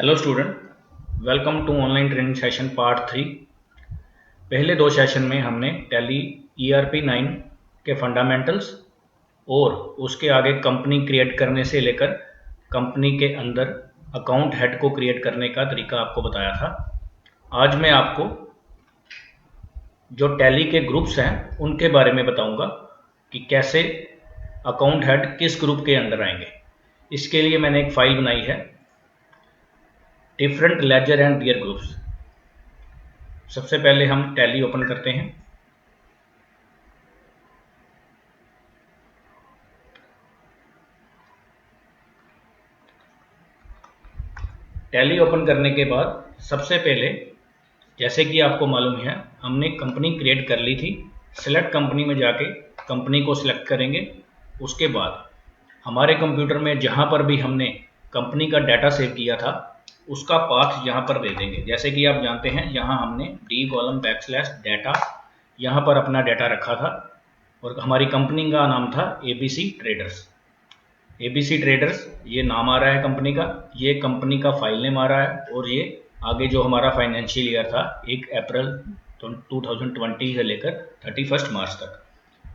Hello student, welcome to online training session part 3। पहले दो session में हमने टैली ERP 9 के फंडामेंटल्स और उसके आगे कंपनी क्रिएट करने से लेकर कंपनी के अंदर अकाउंट हेड को क्रिएट करने का तरीका आपको बताया था। आज मैं आपको जो टैली के ग्रुप्स हैं उनके बारे में बताऊंगा कि कैसे अकाउंट हेड किस ग्रुप के अंदर आएंगे। इसके लिए मैंने एक फाइल बनाई है, different ledger and their groups. सबसे पहले हम टैली ओपन करते हैं। टैली ओपन करने के बाद सबसे पहले, जैसे कि आपको मालूम है, हमने कंपनी क्रिएट कर ली थी। सेलेक्ट कंपनी में जाके कंपनी को सिलेक्ट करेंगे। उसके बाद हमारे कंप्यूटर में जहां पर भी हमने कंपनी का डाटा सेव किया था उसका पाथ यहां पर दे देंगे। जैसे कि आप जानते हैं, यहाँ हमने d:\data यहाँ पर अपना डाटा रखा था और हमारी कंपनी का नाम था ABC ट्रेडर्स। ABC ट्रेडर्स ये नाम आ रहा है कंपनी का, ये कंपनी का फाइल नेम आ रहा है और ये आगे जो हमारा फाइनेंशियल ईयर था 1 अप्रैल 2020 से लेकर 31 मार्च तक।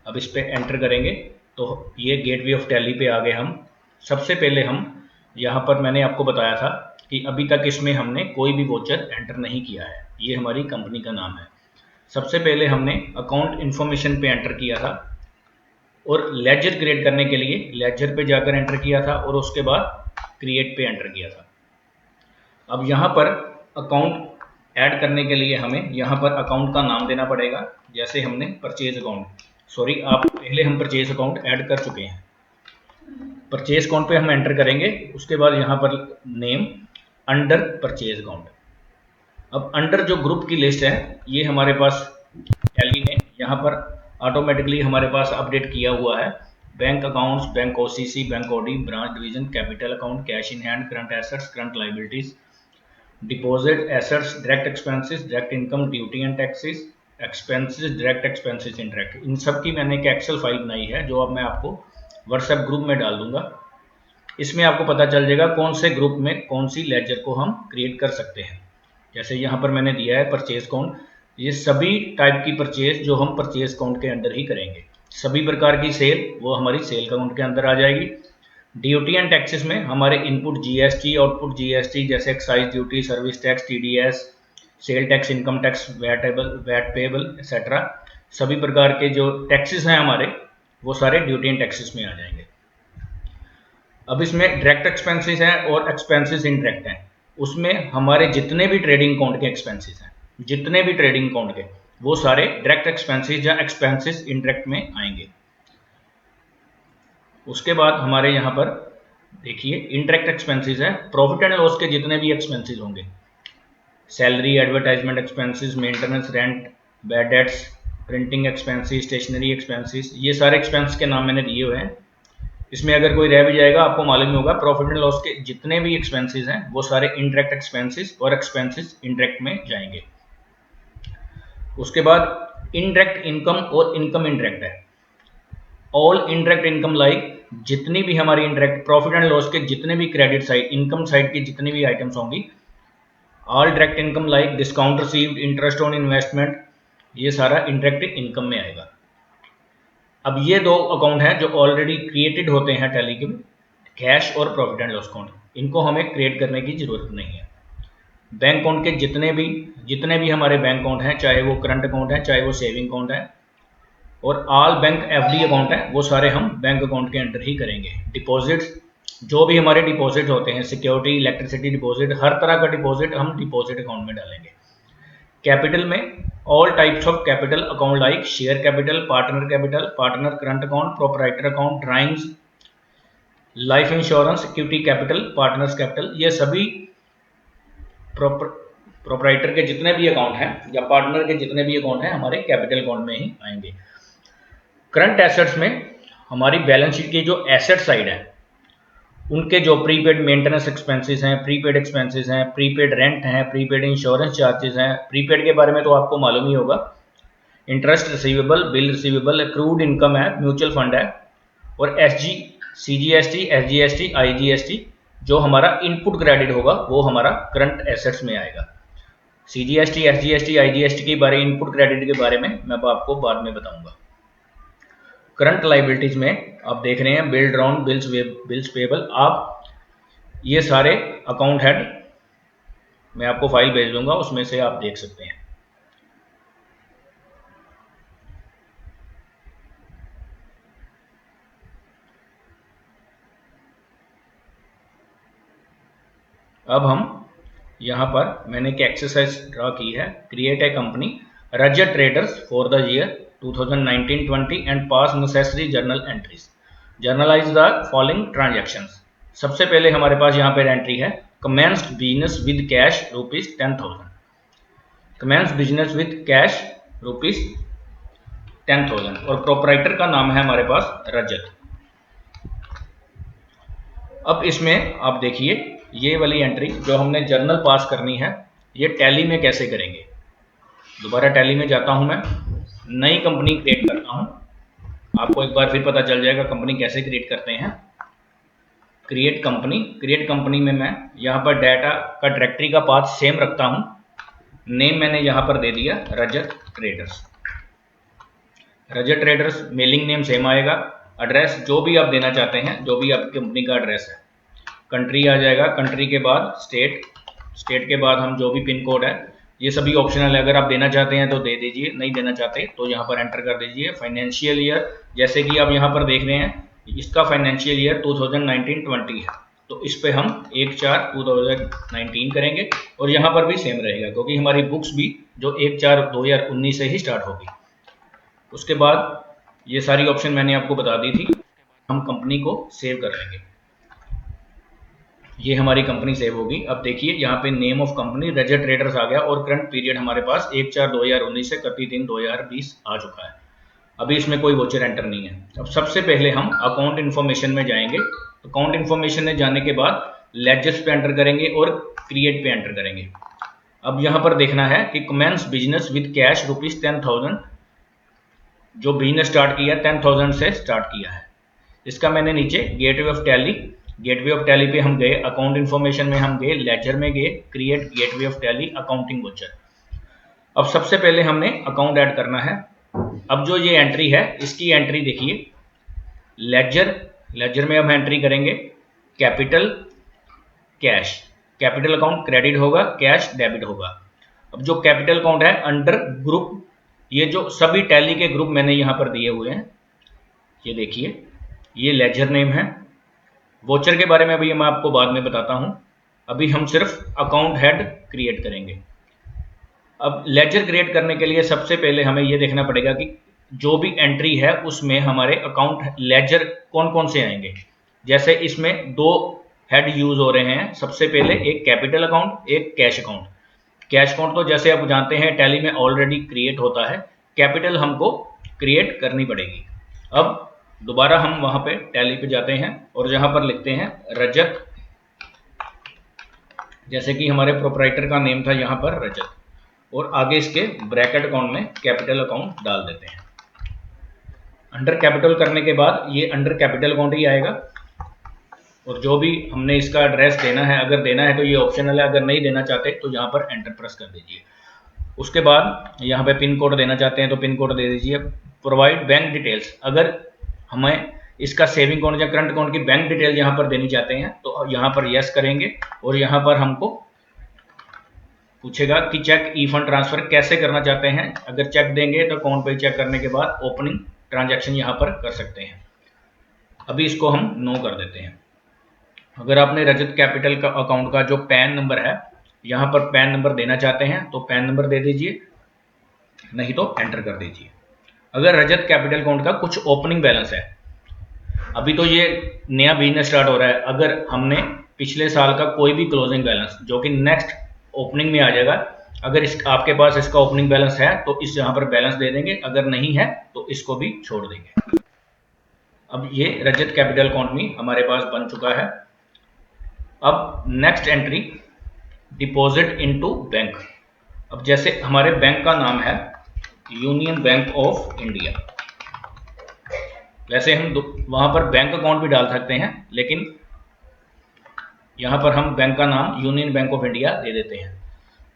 अब इस पर एंटर करेंगे तो ये गेटवे ऑफ टैली पे आ गए हम। सबसे पहले हम यहाँ पर, मैंने आपको बताया था कि अभी तक इसमें हमने कोई भी वोचर एंटर नहीं किया है। ये हमारी कंपनी का नाम है। सबसे पहले हमने अकाउंट इन्फॉर्मेशन पे एंटर किया था और लेजर क्रिएट करने के लिए लेजर पे जाकर एंटर किया था और उसके बाद क्रिएट पे एंटर किया था। अब यहाँ पर अकाउंट ऐड करने के लिए हमें यहाँ पर अकाउंट का नाम देना पड़ेगा। जैसे हमने परचेज अकाउंट, सॉरी आप पहले हम परचेज अकाउंट ऐड कर चुके हैं। परचेज अकाउंट पे हम एंटर करेंगे। उसके बाद यहाँ पर नेम अंडर परचेज अकाउंट। अब अंडर जो ग्रुप की लिस्ट है ये हमारे पास टैली ने यहाँ पर ऑटोमेटिकली हमारे पास अपडेट किया हुआ है। Bank accounts, bank OCC, bank OD, branch division, capital account, cash in hand, current assets, current liabilities, deposit assets, direct expenses, direct income, duty and taxes, expenses, direct expenses, indirect. इन सब की मैंने एक Excel file बनाई है जो अब मैं आपको व्हाट्सएप ग्रुप में डाल दूंगा। इसमें आपको पता चल जाएगा कौन से ग्रुप में कौन सी लेजर को हम क्रिएट कर सकते हैं। जैसे यहाँ पर मैंने दिया है परचेज अकाउंट, ये सभी टाइप की परचेज जो हम परचेज अकाउंट के अंदर ही करेंगे। सभी प्रकार की सेल वो हमारी सेल अकाउंट के अंदर आ जाएगी। ड्यूटी एंड टैक्सेस में हमारे इनपुट GST, आउटपुट GST, जैसे excise duty, service tax, TDS, sale tax, income tax, VAT payable etcetera, सभी प्रकार के जो टैक्सेस हैं हमारे वो सारे ड्यूटी एंड टैक्सेस में आ जाएंगे। अब इसमें डायरेक्ट एक्सपेंसेस हैं और एक्सपेंसेस इनडायरेक्ट हैं। उसमें हमारे जितने भी ट्रेडिंग अकाउंट के एक्सपेंसेस हैं, जितने भी ट्रेडिंग अकाउंट के, वो सारे डायरेक्ट एक्सपेंसेस या एक्सपेंसेस इनडायरेक्ट में आएंगे। उसके बाद हमारे यहाँ पर देखिए इनडायरेक्ट एक्सपेंसेस है, प्रॉफिट एंड लॉस के जितने भी एक्सपेंसेस होंगे, salary, advertisement expenses, maintenance, rent, bad debts, printing expenses, stationery expenses, ये सारे एक्सपेंस के नाम मैंने दिए हुए हैं। इसमें अगर कोई रह भी जाएगा आपको मालूम होगा, प्रॉफिट एंड लॉस के जितने भी एक्सपेंसेस हैं वो सारे इनडायरेक्ट एक्सपेंसेस और एक्सपेंसेस इनडायरेक्ट में जाएंगे। उसके बाद इनडायरेक्ट इनकम और इनकम इनडायरेक्ट है। ऑल इनडायरेक्ट इनकम लाइक, जितनी भी हमारी इनडायरेक्ट प्रॉफिट एंड लॉस के जितने भी क्रेडिट साइड, इनकम साइड की जितनी भी आइटम्स होंगी, all direct income like discount received, interest on investment, ये सारा इनडायरेक्ट इनकम में आएगा। अब ये दो अकाउंट हैं जो ऑलरेडी क्रिएटेड होते हैं टैली के, कैश और प्रॉफिट एंड लॉस अकाउंट। इनको हमें क्रिएट करने की जरूरत नहीं है। बैंक अकाउंट के जितने भी हमारे बैंक अकाउंट हैं, चाहे वो करंट अकाउंट है, चाहे वो सेविंग अकाउंट है, और ऑल बैंक FD अकाउंट है, वो सारे हम बैंक अकाउंट के अंडर ही करेंगे। डिपॉजिट्स, जो भी हमारे डिपॉजिट होते हैं, सिक्योरिटी, इलेक्ट्रिसिटी डिपॉजिट, हर तरह का डिपॉजिट हम डिपॉजिट अकाउंट में डालेंगे। कैपिटल में all types of capital account like share capital, partner current account, proprietor account, drawings, life insurance, equity capital, partners capital, ये सभी प्रोपराइटर के जितने भी अकाउंट हैं या पार्टनर के जितने भी अकाउंट हैं हमारे कैपिटल अकाउंट में ही आएंगे। करंट एसेट्स में हमारी बैलेंस शीट की जो एसेट साइड है उनके जो प्रीपेड मेंटेनेंस एक्सपेंसेस हैं, प्रीपेड एक्सपेंसेस हैं, प्रीपेड रेंट हैं, प्रीपेड इंश्योरेंस चार्जेस हैं। प्रीपेड के बारे में तो आपको मालूम ही होगा, interest receivable, bill receivable, accrued income है, म्यूचुअल फंड है, और SG, CGST, SGST, IGST, जो हमारा इनपुट क्रेडिट होगा वो हमारा करंट एसेट्स में आएगा। CGST, SGST, IGST के बारे, इनपुट क्रेडिट के बारे में मैं आपको बाद में बताऊंगा। करंट लाइबिलिटीज में आप देख रहे हैं बिल ड्रॉन, बिल्स पेबल, आप ये सारे अकाउंट हेड मैं आपको फाइल भेज दूंगा, उसमें से आप देख सकते हैं। अब हम यहाँ पर मैंने एक एक्सरसाइज ड्रा की है, create a company Rajat traders for the year 2019-20 and pass necessary journal entries, generalized the following transactions. सबसे पहले हमारे पास यहाँ पर एंट्री है commenced business with cash ₹10,000, commenced business with cash ₹10,000 और प्रोपराइटर का नाम है हमारे पास रजत। अब इसमें आप देखिए ये वाली एंट्री जो हमने जर्नल पास करनी है ये टैली में कैसे करेंगे। दोबारा टैली में जाता हूं, मैं नई कंपनी क्रिएट करता हूं, आपको एक बार फिर पता चल जाएगा कंपनी कैसे क्रिएट करते हैं। क्रिएट कंपनी में मैं यहाँ पर डाटा का डायरेक्टरी का पाथ सेम रखता हूं, नेम मैंने यहाँ पर दे दिया रजत ट्रेडर्स। रजत ट्रेडर्स मेलिंग नेम सेम आएगा, एड्रेस जो भी आप देना चाहते हैं, जो भी आपकी कंपनी का एड्रेस है। कंट्री आ जाएगा, कंट्री के बाद स्टेट के बाद हम जो भी पिन कोड है, ये सभी ऑप्शनल है, अगर आप देना चाहते हैं तो दे दीजिए, नहीं देना चाहते तो यहाँ पर एंटर कर दीजिए। फाइनेंशियल ईयर जैसे कि आप यहाँ पर देख रहे हैं इसका फाइनेंशियल ईयर 2019-20 है, तो इस पे हम 1/4/2019 करेंगे और यहाँ पर भी सेम रहेगा क्योंकि हमारी बुक्स भी जो 1/4/2019 से ही स्टार्ट होगी। उसके बाद ये सारी ऑप्शन मैंने आपको बता दी थी, हम कंपनी को सेव कर लेंगे। ये हमारी कंपनी सेव होगी। अब देखिए यहाँ पे name of company Rajat traders आ गया और करंट पीरियड हमारे पास 1/4/2019 से 31/3/2020 आ चुका है। अभी इसमें कोई वोचर एंटर नहीं है। अब सबसे पहले हम अकाउंट इन्फॉर्मेशन में जाएंगे। अकाउंट इन्फॉर्मेशन में जाने के बाद लेजर्स पे एंटर करेंगे और क्रिएट पे एंटर करेंगे। अब यहाँ पर देखना है कि कमेंस बिजनेस विद कैश ₹10,000, जो बिजनेस स्टार्ट किया 10,000 से स्टार्ट किया है। इसका मैंने नीचे गेटवे ऑफ टैली पे हम गए, अकाउंट इन्फॉर्मेशन में हम गए, लेजर में गए, create gateway of tally accounting voucher. अब सबसे पहले हमने अकाउंट ऐड करना है। अब जो ये एंट्री है इसकी एंट्री देखिए, लेजर में हम एंट्री करेंगे capital cash, capital account credit होगा, कैश डेबिट होगा। अब जो कैपिटल अकाउंट है अंडर ग्रुप, ये जो सभी टैली के ग्रुप मैंने यहाँ पर दिए हुए हैं, ये देखिए ये लेजर नेम है। वोचर के बारे में अभी मैं आपको बाद में बताता हूँ, अभी हम सिर्फ अकाउंट हेड क्रिएट करेंगे। अब लेजर क्रिएट करने के लिए सबसे पहले हमें ये देखना पड़ेगा कि जो भी एंट्री है उसमें हमारे अकाउंट लेजर कौन कौन से आएंगे। जैसे इसमें दो हेड यूज हो रहे हैं, सबसे पहले एक कैपिटल अकाउंट, एक कैश अकाउंट। कैश अकाउंट तो जैसे आप जानते हैं टैली में ऑलरेडी क्रिएट होता है, कैपिटल हमको क्रिएट करनी पड़ेगी। अब दोबारा हम वहां पे टैली पे जाते हैं और यहाँ पर लिखते हैं रजत, जैसे कि हमारे प्रोपराइटर का नेम था यहाँ पर रजत, और आगे इसके ब्रैकेट अकाउंट में कैपिटल अकाउंट डाल देते हैं। अंडर कैपिटल करने के बाद ये अंडर कैपिटल अकाउंट ही आएगा और जो भी हमने इसका एड्रेस देना है, अगर देना है तो ये ऑप्शनल है, अगर नहीं देना चाहते तो यहाँ पर एंटर प्रेस कर दीजिए। उसके बाद यहाँ पे पिन कोड देना चाहते हैं तो पिन कोड दे दीजिए। प्रोवाइड बैंक डिटेल्स, अगर हमें इसका सेविंग अकाउंट या करंट अकाउंट की बैंक डिटेल यहाँ पर देनी चाहते हैं तो यहाँ पर यस करेंगे और यहाँ पर हमको पूछेगा कि चेक ई फंड ट्रांसफर कैसे करना चाहते हैं। अगर चेक देंगे तो अकाउंट पे चेक करने के बाद ओपनिंग ट्रांजैक्शन यहाँ पर कर सकते हैं। अभी इसको हम नो कर देते हैं। अगर आपने रजत कैपिटल का अकाउंट का जो पैन नंबर है यहाँ पर पैन नंबर देना चाहते हैं तो पैन नंबर दे दीजिए, नहीं तो एंटर कर दीजिए। अगर रजत कैपिटल अकाउंट का कुछ ओपनिंग बैलेंस है, अभी तो ये नया बिजनेस स्टार्ट हो रहा है, अगर हमने पिछले साल का कोई भी क्लोजिंग बैलेंस जो कि नेक्स्ट ओपनिंग में आ जाएगा, अगर आपके पास इसका ओपनिंग बैलेंस है तो इस यहाँ पर बैलेंस दे देंगे, अगर नहीं है तो इसको भी छोड़ देंगे। अब ये रजत कैपिटल अकाउंट में हमारे पास बन चुका है। अब next entry deposit into bank. अब जैसे हमारे बैंक का नाम है यूनियन बैंक ऑफ इंडिया, वैसे हम वहां पर बैंक अकाउंट भी डाल सकते हैं, लेकिन यहाँ पर हम बैंक का नाम यूनियन बैंक ऑफ इंडिया दे देते हैं।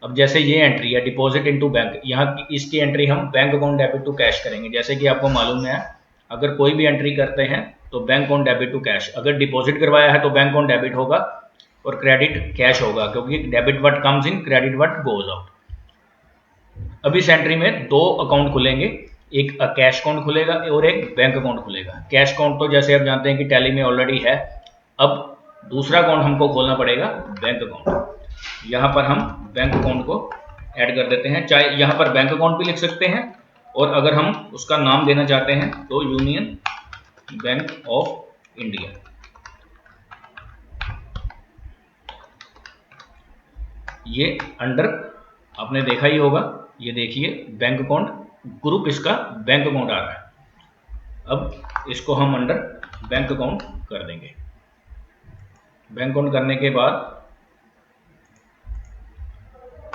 अब जैसे ये एंट्री है डिपॉजिट इनटू बैंक, यहाँ इसकी एंट्री हम bank account debit to cash करेंगे। जैसे कि आपको मालूम है अगर कोई भी एंट्री करते हैं तो bank on debit to cash, अगर डिपॉजिट करवाया है तो बैंक ऑन डेबिट होगा और क्रेडिट कैश होगा, क्योंकि debit what comes in, credit what goes out. अब इस एंट्री में दो अकाउंट खुलेंगे, एक कैश अकाउंट खुलेगा और एक बैंक अकाउंट खुलेगा। कैश अकाउंट तो जैसे आप जानते हैं कि टैली में ऑलरेडी है। अब दूसरा अकाउंट हमको खोलना पड़ेगा बैंक अकाउंट। यहाँ पर हम बैंक अकाउंट को ऐड कर देते हैं, चाहे यहाँ पर बैंक अकाउंट भी लिख सकते हैं और अगर हम उसका नाम देना चाहते हैं तो यूनियन बैंक ऑफ इंडिया। ये अंडर आपने देखा ही होगा, ये देखिए बैंक अकाउंट ग्रुप, इसका बैंक अकाउंट आ रहा है। अब इसको हम अंडर बैंक अकाउंट कर देंगे। बैंक अकाउंट करने के बाद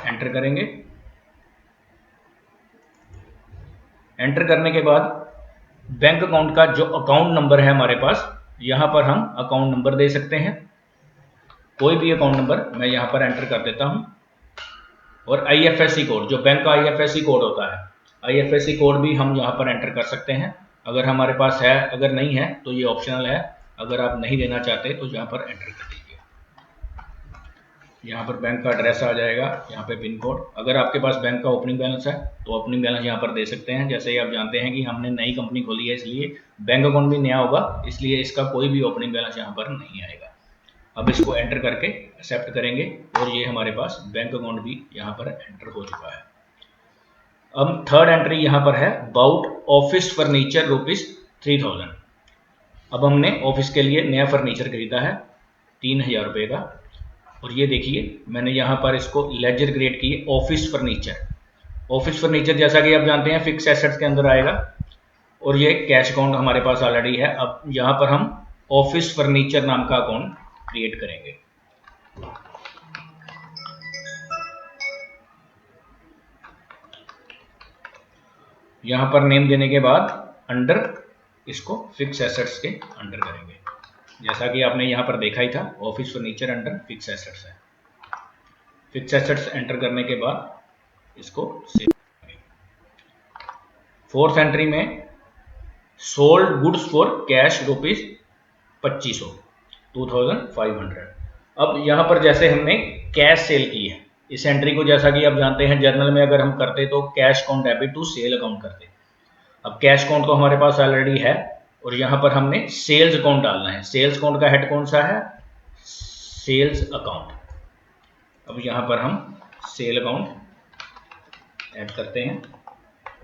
एंटर करेंगे। एंटर करने के बाद बैंक अकाउंट का जो अकाउंट नंबर है हमारे पास, यहाँ पर हम अकाउंट नंबर दे सकते हैं, कोई भी अकाउंट नंबर मैं यहाँ पर एंटर कर देता हूँ। और IFSC कोड, जो बैंक का IFSC कोड होता है, IFSC कोड भी हम यहाँ पर एंटर कर सकते हैं अगर हमारे पास है। अगर नहीं है तो ये ऑप्शनल है, अगर आप नहीं देना चाहते तो यहाँ पर एंटर कर दीजिए। यहाँ पर बैंक का एड्रेस आ जाएगा, यहाँ पे पिन कोड। अगर आपके पास बैंक का ओपनिंग बैलेंस है तो ओपनिंग बैलेंस यहाँ पर दे सकते हैं। जैसे ही आप जानते हैं कि हमने नई कंपनी खोली है इसलिए बैंक अकाउंट भी नया होगा, इसलिए इसका कोई भी ओपनिंग बैलेंस यहाँ पर नहीं आएगा। अब इसको एंटर करके एक्सेप्ट करेंगे और ये हमारे पास बैंक अकाउंट भी यहाँ पर एंटर हो चुका है। अब थर्ड एंट्री यहाँ पर है बाउट ऑफिस फर्नीचर ₹3000। अब हमने ऑफिस के लिए नया फर्नीचर खरीदा है 3000 रुपये का, और ये देखिए मैंने यहाँ पर इसको लेजर क्रिएट की ऑफिस फर्नीचर। ऑफिस फर्नीचर जैसा कि आप जानते हैं फिक्स एसेट्स के अंदर आएगा और ये कैश अकाउंट हमारे पास ऑलरेडी है। अब यहाँ पर हम ऑफिस फर्नीचर नाम का अकाउंट क्रिएट करेंगे। यहाँ पर नेम देने के बाद अंडर इसको फिक्स एसेट्स के अंडर करेंगे, जैसा कि आपने यहाँ पर देखा ही था, office furniture under fix assets है। फिक्स एसेट्स एंटर करने के बाद इसको सेव करेंगे। फोर्थ एंट्री में सोल्ड गुड्स फॉर कैश ₹2500। अब यहाँ पर जैसे हमने कैश सेल की है, इस एंट्री को जैसा कि आप जानते हैं जर्नल में अगर हम करते तो cash account debit to sale account करते। अब कैश अकाउंट तो हमारे पास ऑलरेडी है और यहाँ पर हमने सेल्स अकाउंट डालना है। सेल्स अकाउंट का हेड कौन सा है? Sales account. अब यहाँ पर हम सेल अकाउंट ऐड करते हैं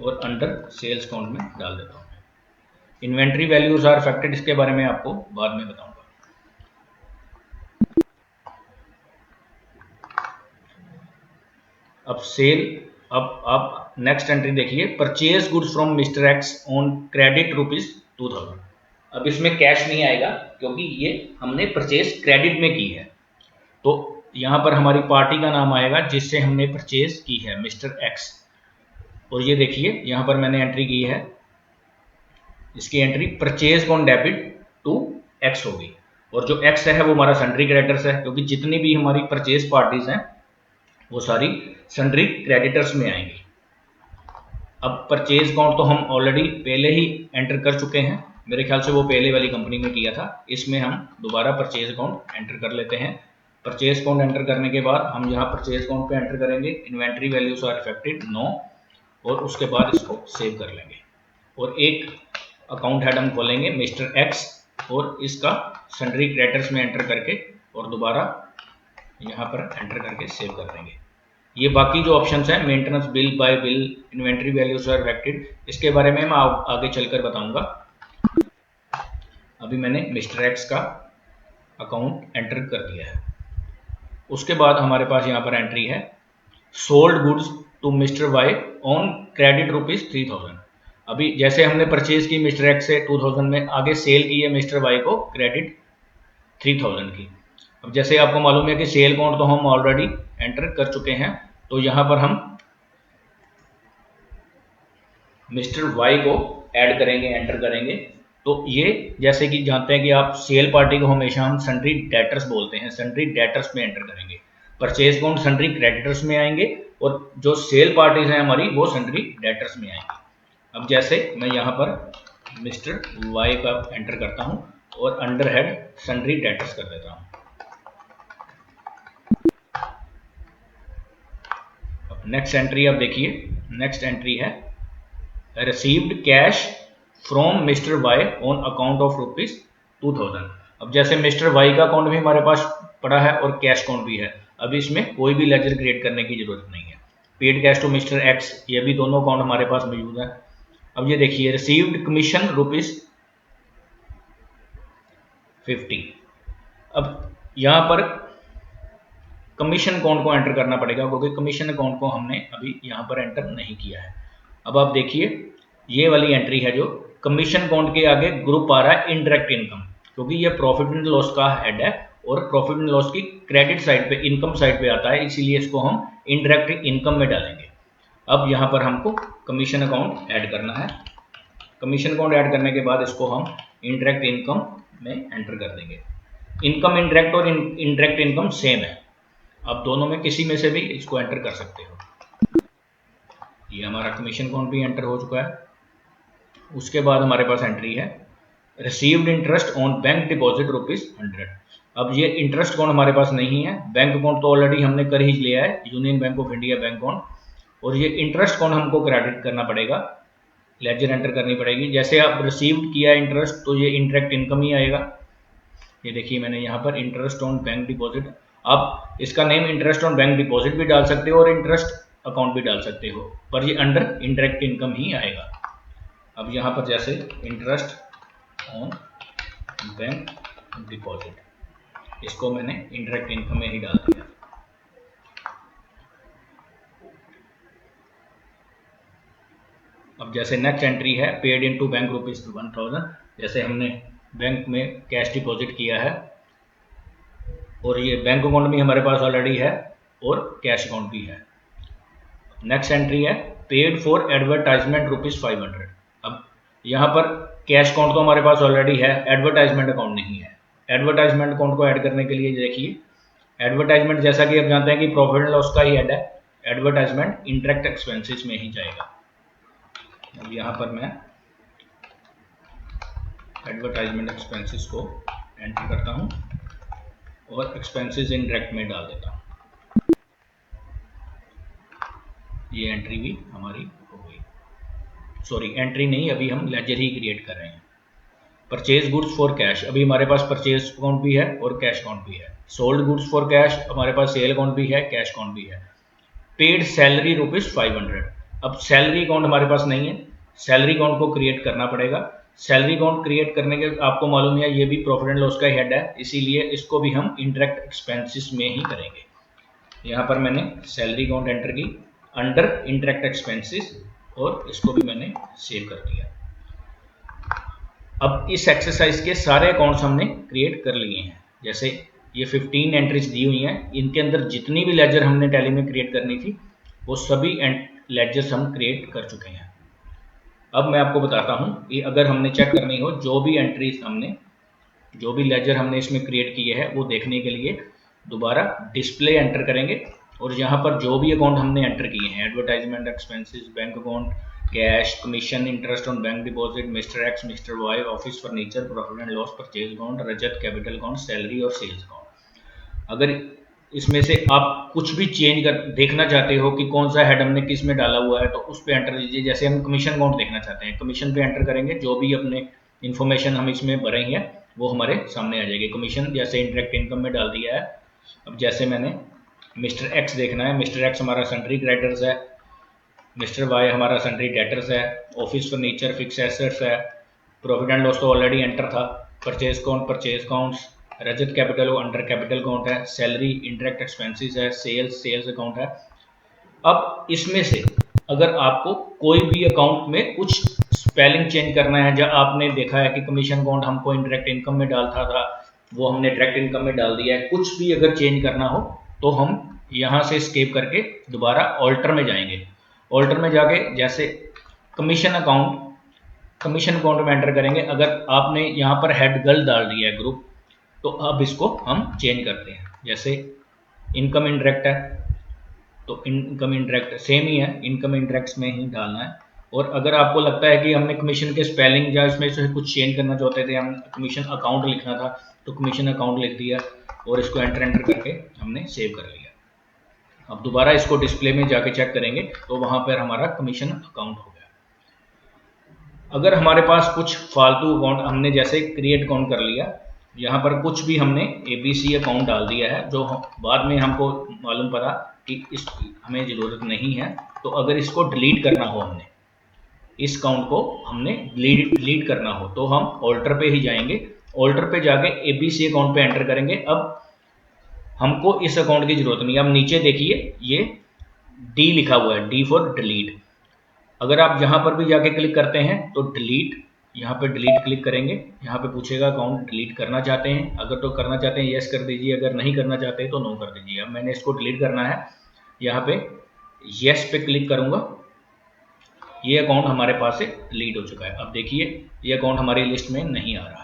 और अंडर सेल्स अकाउंट में डाल देता हूँ। इन्वेंट्री वैल्यूज आर अफेक्टेड, इसके बारे में आपको बाद में बताऊंगा। अब सेल, अब आप नेक्स्ट एंट्री देखिए, purchase goods from mister x on credit ₹2000। अब इसमें कैश नहीं आएगा क्योंकि ये हमने परचेज क्रेडिट में की है। तो यहाँ पर हमारी पार्टी का नाम आएगा जिससे हमने परचेज की है, मिस्टर एक्स। और ये देखिए यहाँ पर मैंने एंट्री की है, इसकी entry purchase on debit to X होगी। और जो एक्स है वो हमारा सन्ड्री क्रेडिटर्स है, क्योंकि जितनी भी हमारी परचेज पार्टीज हैं वो सारी सन्ड्री क्रेडिटर्स में आएंगी। अब परचेज अकाउंट तो हम ऑलरेडी पहले ही एंटर कर चुके हैं, मेरे ख्याल से वो पहले वाली कंपनी में किया था। इसमें हम दोबारा परचेज अकाउंट एंटर कर लेते हैं। परचेज अकाउंट एंटर करने के बाद हम यहाँ परचेज अकाउंट पे एंटर करेंगे inventory values are affected, no, और उसके बाद इसको सेव कर लेंगे। और एक अकाउंट हेड हम खोलेंगे मिस्टर एक्स और इसका सन्ड्री क्रेडिटर्स में एंटर करके और दोबारा यहाँ पर एंटर करके सेव कर देंगे। ये बाकी जो ऑप्शंस हैं, maintenance bill, by bill, inventory values are affected, इसके बारे में मैं आगे चलकर बताऊंगा। अभी मैंने मिस्टर एक्स का अकाउंट एंटर कर दिया है। उसके बाद हमारे पास यहाँ पर एंट्री है sold goods to mister Y on credit ₹3000। अभी जैसे हमने परचेज की मिस्टर एक्स से 2000 में, आगे सेल की है मिस्टर वाई को क्रेडिट 3000 की। अब जैसे आपको मालूम है कि सेल अकाउंट तो हम ऑलरेडी एंटर कर चुके हैं, तो यहाँ पर हम मिस्टर वाई को ऐड करेंगे, एंटर करेंगे तो ये जैसे कि जानते हैं कि आप सेल पार्टी को हमेशा हम सन्ड्री डेटर्स बोलते हैं, सन्ड्री डेटर्स में एंटर करेंगे। परचेज अकाउंट सन्ड्री क्रेडिटर्स में आएंगे और जो सेल पार्टीज हैं हमारी वो सन्ड्री डेटर्स में आएंगे। अब जैसे मैं यहाँ पर मिस्टर वाई का एंटर करता हूँ और अंडर हेड सन्ड्री डेटर्स कर देता हूँ। अब नेक्स्ट एंट्री आप देखिए, नेक्स्ट एंट्री है received cash from mister Y on account of ₹2000। अब जैसे मिस्टर वाई का अकाउंट भी हमारे पास पड़ा है और कैश अकाउंट भी है, अब इसमें कोई भी लेजर क्रिएट करने की जरूरत नहीं है। Paid cash to mister X, ये भी दोनों अकाउंट हमारे पास मौजूद है। अब ये देखिए रिसीव्ड कमीशन ₹50। अब यहाँ पर कमीशन अकाउंट को एंटर करना पड़ेगा क्योंकि कमीशन अकाउंट को हमने अभी यहाँ पर एंटर नहीं किया है। अब आप देखिए ये वाली एंट्री है जो कमीशन अकाउंट के आगे ग्रुप आ रहा है इनडायरेक्ट इनकम, क्योंकि ये प्रॉफिट एंड लॉस का हेड है और प्रॉफिट एंड लॉस की क्रेडिट साइड पे, इनकम साइड पे आता है, इसीलिए इसको हम इनडायरेक्ट इनकम में डालेंगे। अब यहाँ पर हमको कमीशन अकाउंट ऐड करना है। कमीशन अकाउंट ऐड करने के बाद इसको हम इनडायरेक्ट इनकम में एंटर कर देंगे। इनकम इनडायरेक्ट और इनडायरेक्ट इनकम सेम है, आप दोनों में किसी में से भी इसको एंटर कर सकते हो। ये हमारा कमीशन अकाउंट भी एंटर हो चुका है। उसके बाद हमारे पास एंट्री है received interest on bank deposit ₹100। अब ये इंटरेस्ट अकाउंट हमारे पास नहीं है, बैंक अकाउंट तो ऑलरेडी हमने कर ही लिया है, union bank of India bank account, और ये इंटरेस्ट अकाउंट हमको क्रेडिट करना पड़ेगा, लेजर एंटर करनी पड़ेगी। जैसे आप रिसीव्ड किया इंटरेस्ट तो ये इंटरेक्ट इनकम ही आएगा। ये देखिए मैंने यहाँ पर इंटरेस्ट ऑन बैंक डिपॉजिट, आप इसका name interest on bank deposit भी डाल सकते हो और इंटरेस्ट अकाउंट भी डाल सकते हो, पर ये अंडर इंटरेक्ट इनकम ही आएगा। अब यहाँ पर जैसे इंटरेस्ट ऑन बैंक डिपॉजिट, इसको मैंने इंटरेक्ट इनकम में ही डाल दिया। अब जैसे नेक्स्ट एंट्री है पेड इनटू बैंक ₹1000, जैसे हमने बैंक में कैश डिपॉजिट किया है और ये बैंक अकाउंट भी हमारे पास ऑलरेडी है और कैश अकाउंट भी है। नेक्स्ट एंट्री है पेड फॉर एडवर्टाइजमेंट ₹500। अब यहाँ पर कैश अकाउंट तो हमारे पास ऑलरेडी है, एडवर्टाइजमेंट अकाउंट नहीं है। एडवर्टाइजमेंट अकाउंट को ऐड करने के लिए देखिए एडवर्टाइजमेंट, जैसा कि आप जानते हैं कि प्रॉफिट एंड लॉस का ही हेड है, एडवर्टाइजमेंट इंटरेक्ट एक्सपेंसेस में ही जाएगा। अब यहाँ पर मैं एडवर्टाइजमेंट एक्सपेंसेस को एंटर करता हूँ और एक्सपेंसेस इंटरेक्ट में डाल देता हूँ। ये एंट्री भी हमारी हो गई, सॉरी एंट्री नहीं, अभी हम लेजर ही क्रिएट कर रहे हैं। परचेज गुड्स फॉर कैश, अभी हमारे पास परचेज अकाउंट भी है और कैश अकाउंट भी है। सोल्ड गुड्स फॉर कैश, हमारे पास सेल अकाउंट भी है, कैश अकाउंट भी है। Paid salary ₹500। अब सैलरी अकाउंट हमारे पास नहीं है, सैलरी अकाउंट को क्रिएट करना पड़ेगा। सैलरी अकाउंट क्रिएट करने के आपको मालूम है ये भी प्रॉफिट एंड लॉस का हेड है, इसीलिए इसको भी हम इंटरेक्ट एक्सपेंसेस में ही करेंगे। यहाँ पर मैंने सैलरी अकाउंट एंटर की अंडर इंटरेक्ट एक्सपेंसेस और इसको भी मैंने सेव कर दिया। अब इस एक्सरसाइज के सारे अकाउंट्स हमने क्रिएट कर लिए हैं। जैसे ये 15 एंट्रीज दी हुई हैं, इनके अंदर जितनी भी लेजर हमने टैली में क्रिएट करनी थी वो सभी लेजर्स हम क्रिएट कर चुके हैं। अब मैं आपको बताता हूँ कि अगर हमने चेक करनी हो जो भी एंट्रीज हमने, जो भी लेजर हमने इसमें क्रिएट किए हैं वो देखने के लिए दोबारा डिस्प्ले एंटर करेंगे और यहाँ पर जो भी अकाउंट हमने एंटर किए हैं, advertisement expenses, bank account, cash, commission, interest on bank deposit, mister X, mister Y, office furniture, profit and loss, purchase account, Rajat capital account, salary और सेल्स अकाउंट। अगर इसमें से आप कुछ भी चेंज कर देखना चाहते हो कि कौन सा हेड हमने किस में डाला हुआ है तो उस पर एंटर दीजिए। जैसे हम कमीशन अकाउंट देखना चाहते हैं, कमीशन पे एंटर करेंगे, जो भी अपने इन्फॉर्मेशन हम इसमें भरेंगे हैं वो हमारे सामने आ जाएगी। कमीशन जैसे इंटरेक्ट इनकम में डाल दिया है। अब जैसे मैंने मिस्टर एक्स देखना है, मिस्टर एक्स हमारा सन्ड्री क्रेडिटर्स है, मिस्टर वाई हमारा सन्ड्री डेटर्स है, ऑफिस फर्नीचर फिक्स एसेट्स है, प्रॉफिट एंड लॉस तो ऑलरेडी एंटर था, परचेज अकाउंट परचेज अकाउंट्स, रजत कैपिटल अंडर कैपिटल अकाउंट है, सैलरी इंटरेक्ट एक्सपेंसेस है, सेल्स अकाउंट है। अब इसमें से अगर आपको कोई भी अकाउंट में कुछ स्पेलिंग चेंज करना है, जब आपने देखा है कि कमीशन अकाउंट हमको इंटरेक्ट इनकम में डालता था वो हमने डायरेक्ट इनकम में डाल दिया है, कुछ भी अगर चेंज करना हो तो हम यहाँ से स्केप करके दोबारा ऑल्टर में जाएंगे। ऑल्टर में जाके जैसे कमीशन अकाउंट कमीशन अकाउंट में एंटर करेंगे। अगर आपने यहाँ पर हेड गर्ल डाल दिया है ग्रुप, तो अब इसको हम चेंज करते हैं। जैसे इनकम इनडायरेक्ट है तो इनकम इनडायरेक्ट सेम ही है, इनकम इनडायरेक्ट में ही डालना है। और अगर आपको लगता है कि हमने कमीशन के स्पेलिंग या इसमें से कुछ चेंज करना चाहते थे, हम कमीशन अकाउंट लिखना था तो कमीशन अकाउंट लिख दिया और इसको एंटर करके हमने सेव कर लिया। अब दोबारा इसको डिस्प्ले में जाके चेक करेंगे तो वहां पर हमारा कमीशन अकाउंट हो गया। अगर हमारे पास कुछ फालतू अकाउंट हमने जैसे क्रिएट अकाउंट कर लिया, यहाँ पर कुछ भी हमने ABC अकाउंट डाल दिया है जो बाद में हमको मालूम पड़ा कि इस हमें ज़रूरत नहीं है, तो अगर इसको डिलीट करना हो, हमने इस अकाउंट को हमने डिलीट करना हो तो हम ऑल्टर पे ही जाएंगे। ऑल्टर पे जाके ABC अकाउंट पे एंटर करेंगे। अब हमको इस अकाउंट की ज़रूरत नहीं है। अब नीचे देखिए ये D लिखा हुआ है, D फॉर डिलीट। अगर आप यहाँ पर भी जाके क्लिक करते हैं तो डिलीट, यहाँ पे डिलीट क्लिक करेंगे, यहाँ पे पूछेगा अकाउंट डिलीट करना चाहते हैं। अगर तो करना चाहते हैं यस कर दीजिए, अगर नहीं करना चाहते हैं तो नो कर दीजिए। अब मैंने इसको डिलीट करना है, यहाँ पे यस पे क्लिक करूंगा। ये अकाउंट हमारे पास से डिलीट हो चुका है। अब देखिए ये अकाउंट हमारी लिस्ट में नहीं आ रहा है।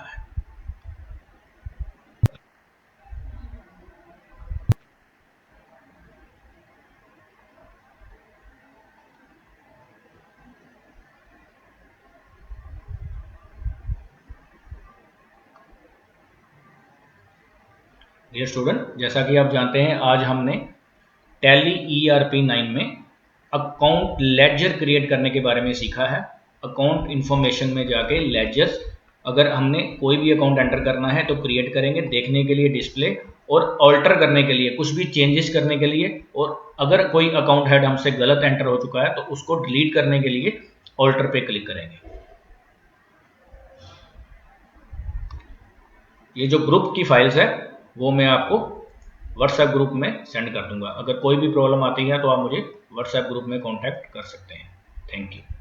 डियर स्टूडेंट, जैसा कि आप जानते हैं आज हमने टैली ERP9 में अकाउंट लेजर क्रिएट करने के बारे में सीखा है। अकाउंट इंफॉर्मेशन में जाके लेजर्स, अगर हमने कोई भी अकाउंट एंटर करना है तो क्रिएट करेंगे, देखने के लिए डिस्प्ले, और ऑल्टर करने के लिए, कुछ भी चेंजेस करने के लिए, और अगर कोई अकाउंट हेड हमसे गलत एंटर हो चुका है तो उसको डिलीट करने के लिए ऑल्टर पे क्लिक करेंगे। ये जो ग्रुप की फाइल्स है वो मैं आपको व्हाट्सएप ग्रुप में सेंड कर दूंगा। अगर कोई भी प्रॉब्लम आती है तो आप मुझे व्हाट्सएप ग्रुप में कांटेक्ट कर सकते हैं। Thank you.